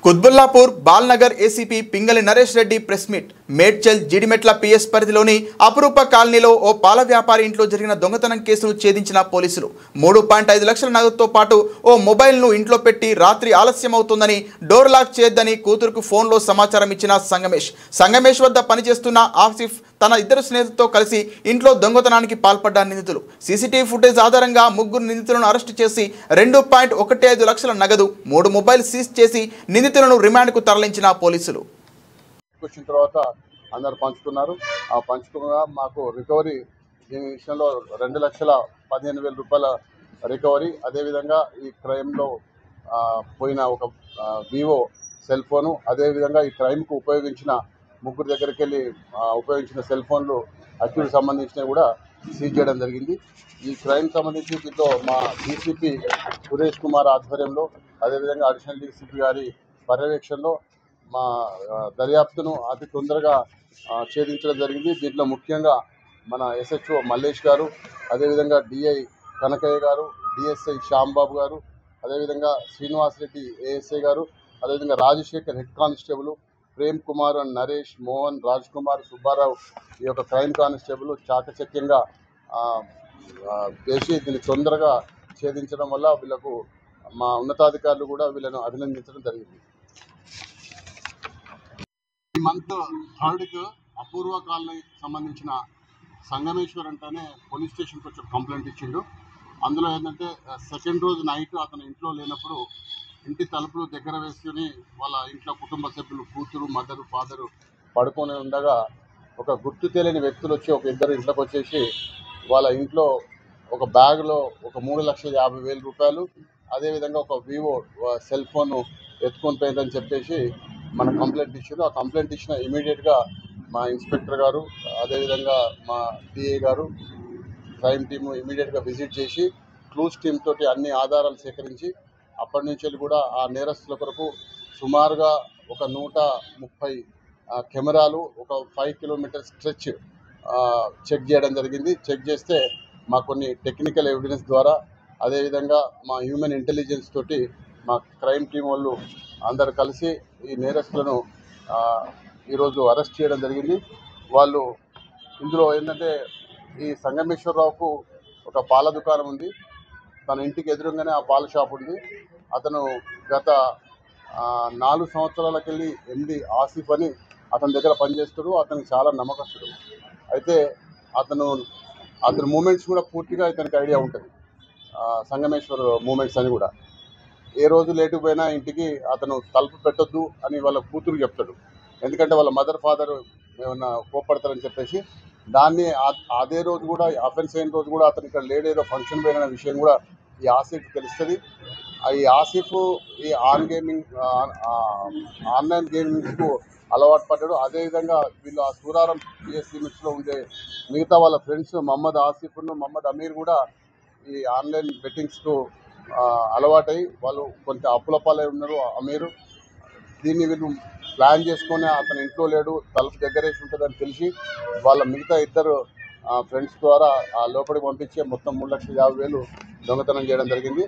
Quthbullapur Balanagar ACP Pingali Naresh Reddy press meet. Medchal Jeedimetla PS పరిధిలోని అపురూప కాలనీలో ఓ పాల వ్యాపారి ఇంట్లో జరిగిన దొంగతనం కేసును ఛేదించిన పోలీసులు 3.5 లక్షల నగదుతో పాటు ఓ మొబైల్ను ఇంట్లో పెట్టి రాత్రి ఆలస్యం అవుతుందని డోర్ లాక్ చేయొద్దని కూతురుకు ఫోన్లో సమాచారం ఇచ్చిన సంగమేష్ వద్ద పనిచేస్తున్న ఆసిఫ్ తన ఇద్దరు స్నేహితులతో కలిసి ఇంట్లో దొంగతనానికి పాల్పడ్డ నిందితులు. సీసీటీవీ ఫుటేజ్ ఆధారంగా ముగ్గురు నిందితులను అరెస్టు చేసి 2.15 లక్షల నగదు 3 మొబైల్ సీజ్ చేసి నిందితులను రిమాండ్కు తరలించిన పోలీసులు. వచ్చిన తర్వాత అందరు పంచుకున్నారు. ఆ పంచుకోగా మాకు రికవరీ దీని విషయంలో 2,15,000 రూపాయల రికవరీ. అదేవిధంగా ఈ క్రైమ్లో పోయిన ఒక వివో సెల్ ఫోను, అదేవిధంగా ఈ క్రైమ్కు ఉపయోగించిన ముగ్గురు దగ్గరికి వెళ్ళి ఉపయోగించిన సెల్ ఫోన్లు అక్యూడ్ సంబంధించినవి కూడా సీజ్ చేయడం జరిగింది. ఈ క్రైమ్ సంబంధించి దీంట్లో మా డీసీపీ సురేష్ కుమార్ ఆధ్వర్యంలో, అదేవిధంగా అడిషనల్ డీసీపీ గారి పర్యవేక్షణలో మా దర్యాప్తును అతి తొందరగా ఛేదించడం జరిగింది. దీంట్లో ముఖ్యంగా మన ఎస్హెచ్ఓ మల్లేష్ గారు, అదేవిధంగా డిఐ కనకయ్య గారు, డిఎస్ఐ శ్యాంబాబు గారు, అదేవిధంగా శ్రీనివాస్ రెడ్డి ఏఎస్ఐ గారు, అదేవిధంగా రాజశేఖర్ హెడ్ కానిస్టేబుల్, ప్రేమ్ కుమార్, నరేష్, మోహన్, రాజ్ కుమార్, సుబ్బారావు ఈ యొక్క క్రైమ్ కానిస్టేబుల్ చాకచక్యంగా చేసి దీన్ని తొందరగా ఛేదించడం వల్ల వీళ్ళకు మా ఉన్నతాధికారులు కూడా వీళ్ళను అభినందించడం జరిగింది. ఈ మంత్ 3కు అపూర్వ కాలనీ సంబంధించిన సంగమేశ్వర్ అంటేనే పోలీస్ స్టేషన్కి వచ్చి కంప్లైంట్ ఇచ్చిండు. అందులో ఏంటంటే సెకండ్ రోజు నైట్ అతను ఇంట్లో లేనప్పుడు ఇంటి తలుపులు దగ్గర వేసుకుని వాళ్ళ ఇంట్లో కుటుంబ సభ్యులు కూతురు, మదరు, ఫాదరు పడుకొని ఉండగా ఒక గుర్తు తెలియని వ్యక్తులు వచ్చి ఒక ఇద్దరు ఇంట్లోకి వచ్చేసి వాళ్ళ ఇంట్లో ఒక బ్యాగ్లో ఒక 3,50,000 రూపాయలు, అదేవిధంగా ఒక వివో సెల్ ఫోన్ ఎత్తుకొని పోయిందని చెప్పేసి మన కంప్లైంట్ ఇచ్చారు. ఆ కంప్లైంట్ ఇచ్చిన ఇమీడియట్గా మా ఇన్స్పెక్టర్ గారు, అదేవిధంగా మా డిఐ గారు, క్రైమ్ టీము ఇమీడియట్గా విజిట్ చేసి క్లూస్ టీమ్ తోటి అన్ని ఆధారాలు సేకరించి అప్పటి నుంచి కూడా ఆ నేరస్తుల కొరకు సుమారుగా ఒక 130 కెమెరాలు, ఒక 5 కిలోమీటర్ స్ట్రెచ్ చెక్ చేయడం జరిగింది. చెక్ చేస్తే మా కొన్ని టెక్నికల్ ఎవిడెన్స్ ద్వారా, అదేవిధంగా మా హ్యూమన్ ఇంటెలిజెన్స్ తోటి మా క్రైమ్ టీం వాళ్ళు అందరు కలిసి ఈ నేరస్తులను ఈరోజు అరెస్ట్ చేయడం జరిగింది. వాళ్ళు ఇందులో ఏంటంటే ఈ సంగమేశ్వరరావుకు ఒక పాల దుకాణం ఉంది, తన ఇంటికి ఎదురుగానే ఆ పాల షాప్ ఉంది. అతను గత 4 సంవత్సరాలకెళ్ళి MD ఆసిఫ్ అని అతని దగ్గర పనిచేస్తాడు. అతనికి చాలా నమ్మకస్తుడు. అయితే అతని మూమెంట్స్ కూడా పూర్తిగా ఇతనికి ఐడియా ఉంటుంది. సంగమేశ్వర్ మూమెంట్స్ అని కూడా ఏ రోజు లేటుకు పోయినా ఇంటికి అతను తలుపు పెట్టొద్దు అని వాళ్ళ కూతురు చెప్తాడు. ఎందుకంటే వాళ్ళ మదర్ ఫాదర్ ఏమన్నా కోప్పడతారని చెప్పేసి దాన్ని అదే రోజు కూడా అఫెన్స్ అయిన రోజు కూడా అతను ఇక్కడ లేడేదో ఫంక్షన్ పోయిన విషయం కూడా ఈ ఆసిఫ్ తెలుస్తుంది. ఈ ఆసిఫ్ ఈ ఆన్లైన్ గేమింగ్స్కు అలవాటు పడ్డాడు. అదేవిధంగా వీళ్ళు ఆ సూరారం పిఎస్ లిమిట్స్లో ఉండే మిగతా వాళ్ళ ఫ్రెండ్స్ మహమ్మద్ ఆసిఫ్ను, మహమ్మద్ అమీర్ కూడా ఈ ఆన్లైన్ బెట్టింగ్స్కు అలవాటై వాళ్ళు కొంత అప్పుల పాలై ఉన్నారు. అమీరు దీన్ని వీళ్ళు ప్లాన్ చేసుకొని అతను ఇంట్లో లేడు, తలుపు దగ్గరేసి ఉంటుందని తెలిసి వాళ్ళ మిగతా ఇద్దరు ఫ్రెండ్స్ ద్వారా ఆ లోపలికి పంపించి మొత్తం 3,50,000 దొంగతనం చేయడం జరిగింది.